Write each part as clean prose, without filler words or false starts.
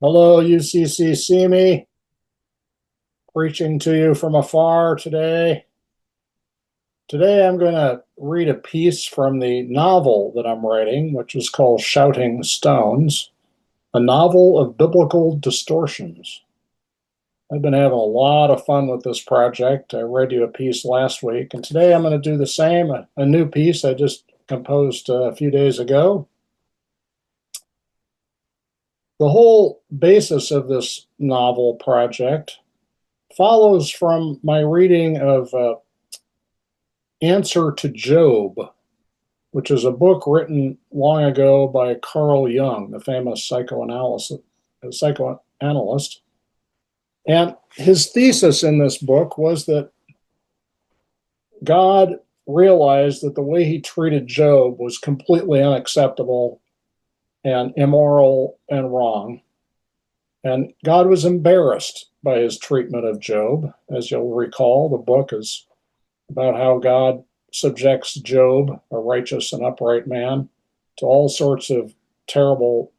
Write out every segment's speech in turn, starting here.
Hello, UCC Simi, preaching to you from afar today. Today I'm going to read a piece from the novel that I'm writing, which is called Shouting Stones, a novel of biblical distortions. I've been having a lot of fun with this project. I read you a piece last week, and today I'm going to do the same, a new piece I just composed a few days ago. The whole basis of this novel project follows from my reading of Answer to Job, which is a book written long ago by Carl Jung, the famous psychoanalyst. And his thesis in this book was that God realized that the way he treated Job was completely unacceptable and immoral and wrong. And God was embarrassed by his treatment of Job. As you'll recall, the book is about how God subjects Job, a righteous and upright man, to all sorts of terrible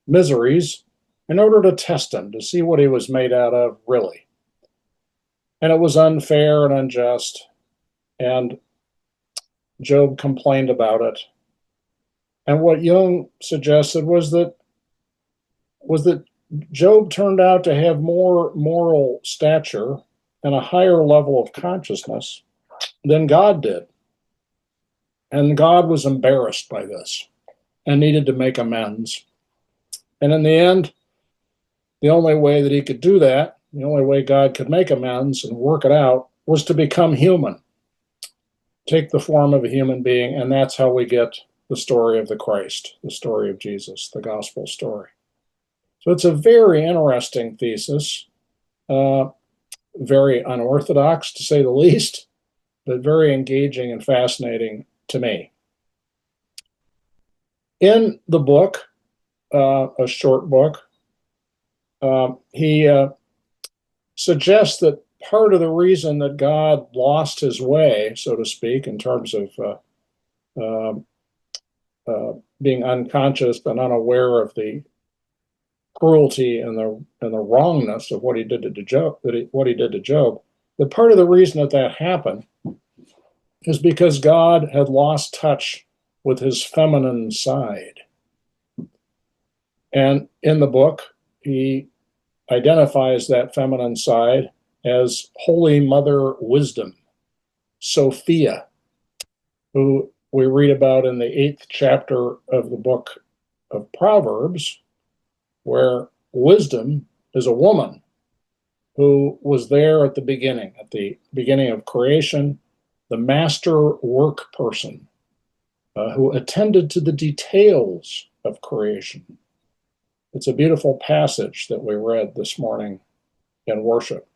miseries in order to test him, to see what he was made out of, really. And it was unfair and unjust. And Job complained about it. And what Jung suggested was that Job turned out to have more moral stature and a higher level of consciousness than God did. And God was embarrassed by this and needed to make amends. And in the end, the only way that he could do that, the only way God could make amends and work it out, was to become human, take the form of a human being. And that's how we get the story of the Christ, the story of Jesus, the gospel story. So it's a very interesting thesis, very unorthodox to say the least, but very engaging and fascinating to me. In the book, a short book, he suggests that part of the reason that God lost his way, so to speak, in terms of being unconscious and unaware of the cruelty and the wrongness of what he did to Job, that part of the reason that that happened is because God had lost touch with his feminine side. And in the book, he identifies that feminine side as Holy Mother Wisdom, Sophia, who we read about in the 8th chapter of the book of Proverbs, where wisdom is a woman who was there at the beginning of creation, the master work person who attended to the details of creation. It's a beautiful passage that we read this morning in worship.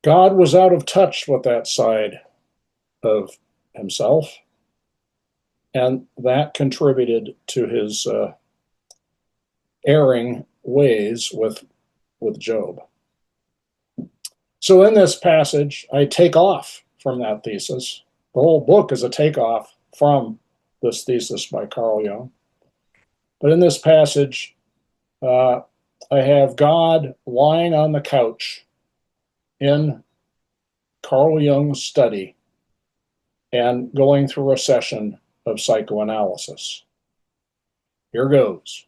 God was out of touch with that side of himself, and that contributed to his erring ways with Job. So in this passage, I take off from that thesis. The whole book is a takeoff from this thesis by Carl Jung. But in this passage, I have God lying on the couch in Carl Jung's study and going through a session of psychoanalysis. Here goes.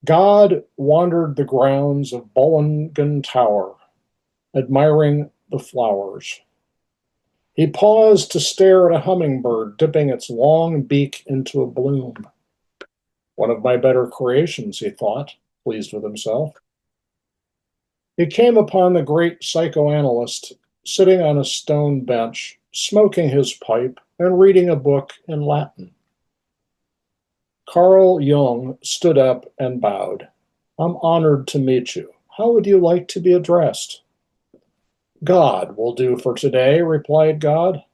God wandered the grounds of Bollingen Tower, admiring the flowers. He paused to stare at a hummingbird dipping its long beak into a bloom. One of my better creations, he thought, pleased with himself. He came upon the great psychoanalyst sitting on a stone bench, smoking his pipe and reading a book in Latin. Carl Jung stood up and bowed. I'm honored to meet you. How would you like to be addressed? God will do for today, replied God.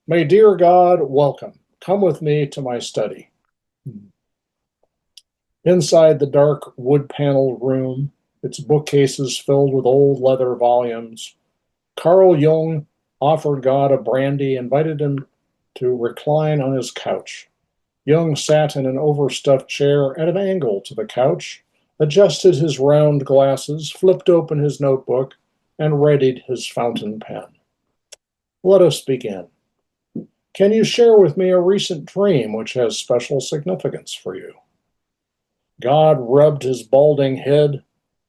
May dear God welcome. Come with me to my study. Inside the dark wood-paneled room, its bookcases filled with old leather volumes, Carl Jung offered God a brandy, invited him to recline on his couch. Jung sat in an overstuffed chair at an angle to the couch, adjusted his round glasses, flipped open his notebook, and readied his fountain pen. Let us begin. Can you share with me a recent dream which has special significance for you? God rubbed his balding head,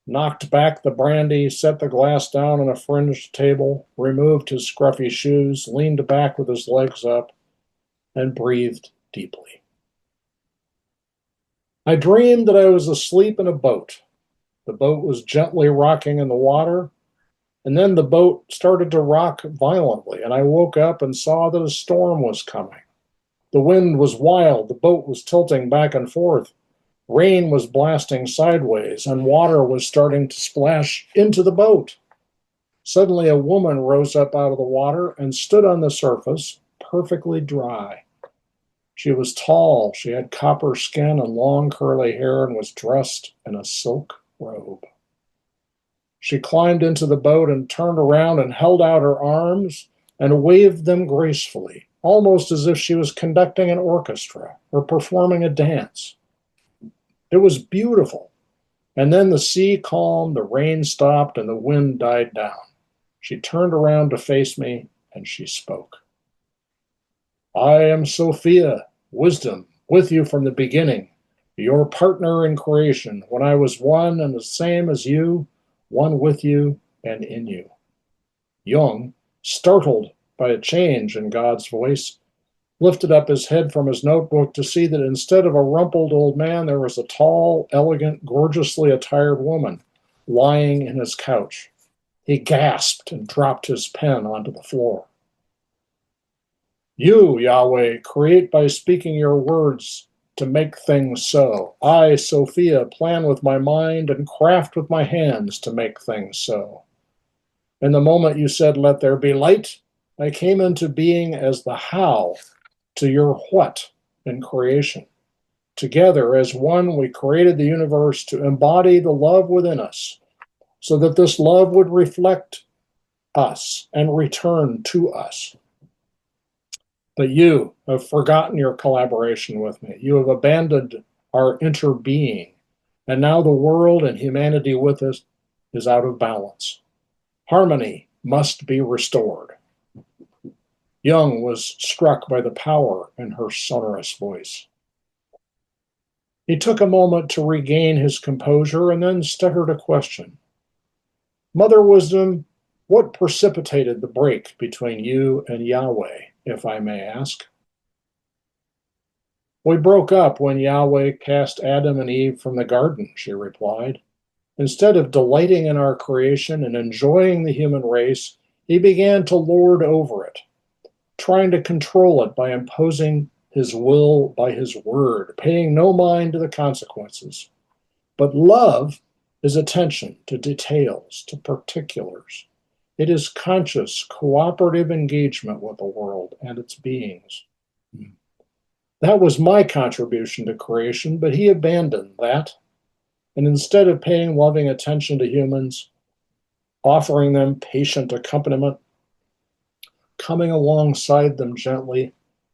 knocked back the brandy, set the glass down on a fringed table, removed his scruffy shoes, leaned back with his legs up, and breathed deeply. I dreamed that I was asleep in a boat. The boat was gently rocking in the water, and then the boat started to rock violently, and I woke up and saw that a storm was coming. The wind was wild, the boat was tilting back and forth, rain was blasting sideways, and water was starting to splash into the boat. Suddenly, a woman rose up out of the water and stood on the surface, perfectly dry. She was tall, she had copper skin and long curly hair, and was dressed in a silk robe. She climbed into the boat and turned around and held out her arms and waved them gracefully, almost as if she was conducting an orchestra or performing a dance. It was beautiful. And then the sea calmed, the rain stopped, and the wind died down. She turned around to face me, and she spoke. I am Sophia, wisdom, with you from the beginning, your partner in creation, when I was one and the same as you, one with you and in you. Jung, startled by a change in God's voice, lifted up his head from his notebook to see that instead of a rumpled old man, there was a tall, elegant, gorgeously attired woman lying in his couch. He gasped and dropped his pen onto the floor. You, Yahweh, create by speaking your words to make things so. I, Sophia, plan with my mind and craft with my hands to make things so. In the moment you said, let there be light, I came into being as the how to your what in creation. Together, as one, we created the universe to embody the love within us, so that this love would reflect us and return to us. But you have forgotten your collaboration with me. You have abandoned our interbeing, and now the world and humanity with us is out of balance. Harmony must be restored. Jung was struck by the power in her sonorous voice. He took a moment to regain his composure and then stuttered a question. Mother Wisdom, what precipitated the break between you and Yahweh, if I may ask? We broke up when Yahweh cast Adam and Eve from the garden, she replied. Instead of delighting in our creation and enjoying the human race, he began to lord over it, trying to control it by imposing his will by his word, paying no mind to the consequences. But love is attention to details, to particulars. It is conscious, cooperative engagement with the world and its beings. That was my contribution to creation, but he abandoned that. And instead of paying loving attention to humans, offering them patient accompaniment, coming alongside them gently,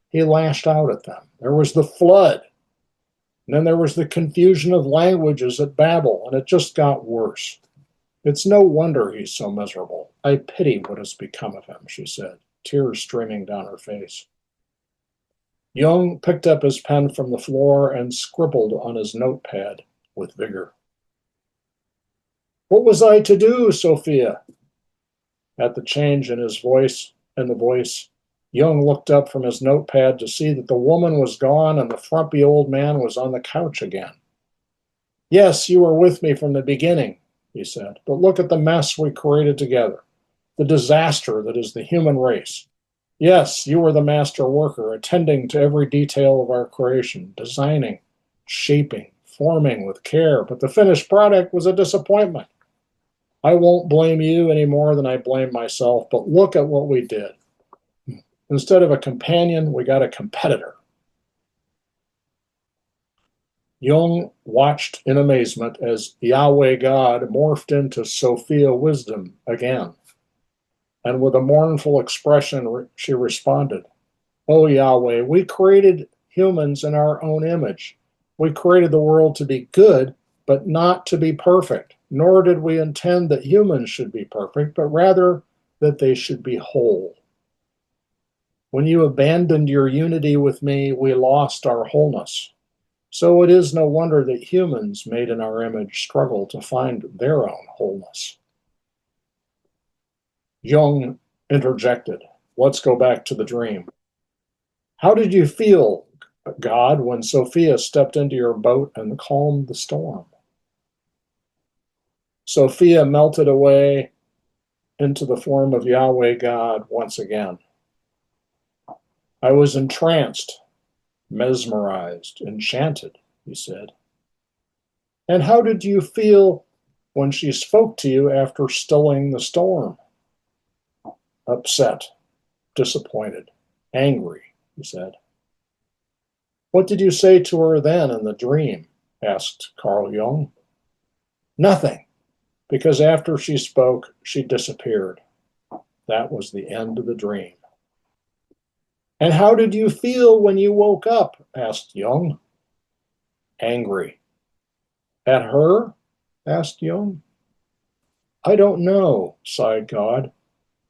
he lashed out at them. There was the flood. And then there was the confusion of languages at Babel, and it just got worse. It's no wonder he's so miserable. I pity what has become of him, she said, tears streaming down her face. Jung picked up his pen from the floor and scribbled on his notepad with vigor. What was I to do, Sophia? At the change in his voice and the voice, Jung looked up from his notepad to see that the woman was gone and the frumpy old man was on the couch again. Yes, you were with me from the beginning, he said, but look at the mess we created together, the disaster that is the human race. Yes, you were the master worker, attending to every detail of our creation, designing, shaping, forming with care, but the finished product was a disappointment. I won't blame you any more than I blame myself, but look at what we did. Instead of a companion, we got a competitor. Jung watched in amazement as Yahweh God morphed into Sophia Wisdom again. And with a mournful expression, she responded, "O Yahweh, we created humans in our own image. We created the world to be good, but not to be perfect. Nor did we intend that humans should be perfect, but rather that they should be whole. When you abandoned your unity with me, we lost our wholeness. So it is no wonder that humans made in our image struggle to find their own wholeness." Jung interjected, "Let's go back to the dream. How did you feel, God, when Sophia stepped into your boat and calmed the storm?" Sophia melted away into the form of Yahweh God once again. "I was entranced, mesmerized, enchanted," he said. "And how did you feel when she spoke to you after stilling the storm?" "Upset, disappointed, angry," he said. "What did you say to her then in the dream?" asked Carl Jung. "Nothing, because after she spoke, she disappeared. That was the end of the dream." "And how did you feel when you woke up?" asked Jung. "Angry." "At her?" asked Jung. "I don't know," sighed God.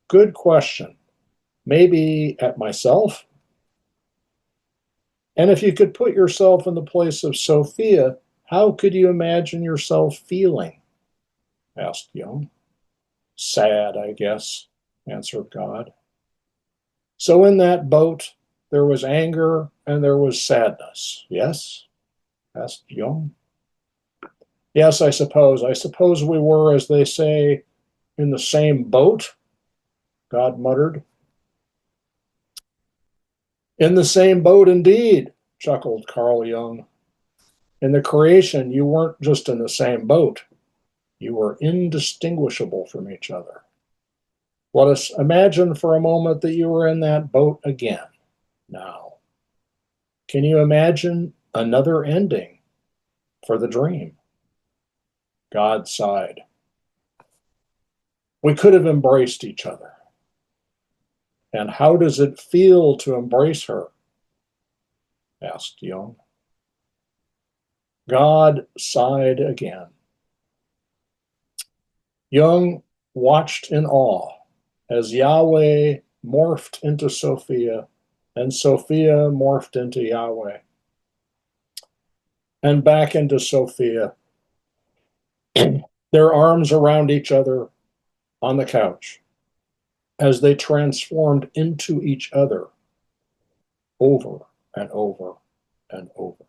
"Good question. Maybe at myself?" "And if you could put yourself in the place of Sophia, how could you imagine yourself feeling?" asked Jung. "Sad, I guess," answered God. "So in that boat, there was anger and there was sadness, yes?" asked Jung. "Yes, I suppose. I suppose we were, as they say, in the same boat," God muttered. "In the same boat, indeed," chuckled Carl Jung. "In the creation, you weren't just in the same boat. You were indistinguishable from each other. Let us imagine for a moment that you were in that boat again. Now, can you imagine another ending for the dream?" God sighed. "We could have embraced each other." "And how does it feel to embrace her?" asked Jung. God sighed again. Jung watched in awe as Yahweh morphed into Sophia and Sophia morphed into Yahweh and back into Sophia, their arms around each other on the couch as they transformed into each other over and over and over.